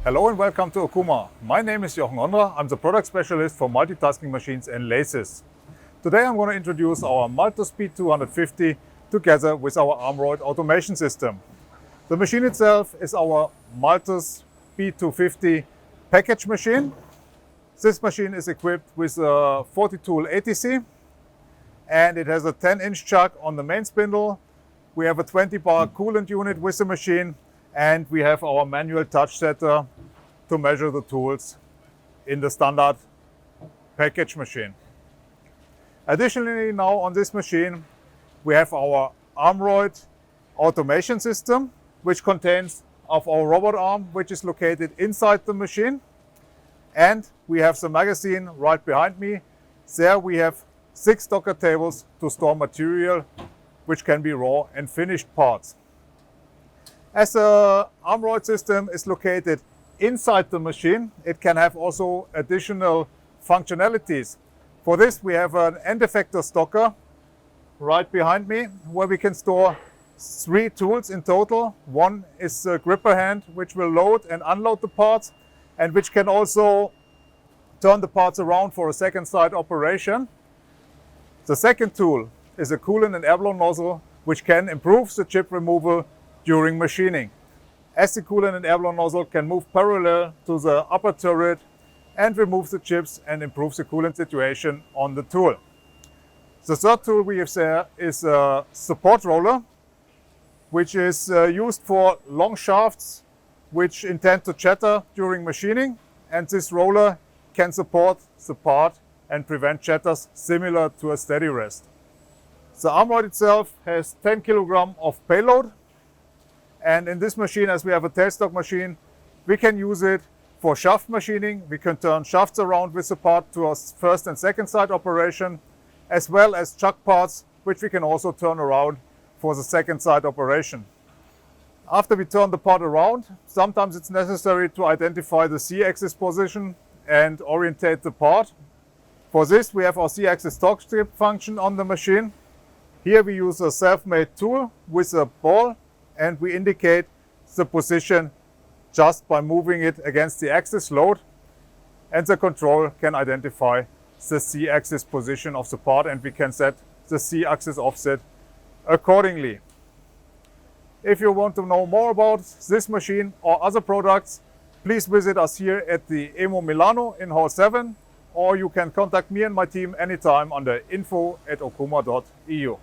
Hello and welcome to Okuma. My name is Jochen Ondra. I'm the product specialist for multitasking machines and lathes. Today I'm going to introduce our MULTUS B250 together with our ARMROID automation system. The machine itself is our MULTUS B250 package machine. This machine is equipped with a 40-tool ATC and it has a 10-inch chuck on the main spindle. We have a 20-bar coolant unit with the machine, and we have our manual touch setter to measure the tools in the standard package machine. Additionally, now on this machine, we have our ARMROID automation system, which contains of our robot arm, which is located inside the machine. And we have the magazine right behind me. There we have 6 docker tables to store material, which can be raw and finished parts. As the ARMROID system is located inside the machine, it can have also additional functionalities. For this, we have an end effector stocker right behind me, where we can store 3 tools in total. One is a gripper hand, which will load and unload the parts, and which can also turn the parts around for a second side operation. The second tool is a coolant and airflow nozzle, which can improve the chip removal during machining, as the coolant and airflow nozzle can move parallel to the upper turret and remove the chips and improve the coolant situation on the tool. The third tool we have there is a support roller, which is used for long shafts which intend to chatter during machining, and this roller can support the part and prevent chatters similar to a steady rest. The ARMROID itself has 10 kg of payload. And in this machine, as we have a tailstock machine, we can use it for shaft machining. We can turn shafts around with the part to a first and second side operation, as well as chuck parts, which we can also turn around for the second side operation. After we turn the part around, sometimes it's necessary to identify the Z-axis position and orientate the part. For this, we have our Z-axis torque strip function on the machine. Here we use a self-made tool with a ball, and we indicate the position just by moving it against the axis load, and the control can identify the Z-axis position of the part, and we can set the Z-axis offset accordingly. If you want to know more about this machine or other products, please visit us here at the EMO Milano in Hall 7, or you can contact me and my team anytime under info@okuma.eu.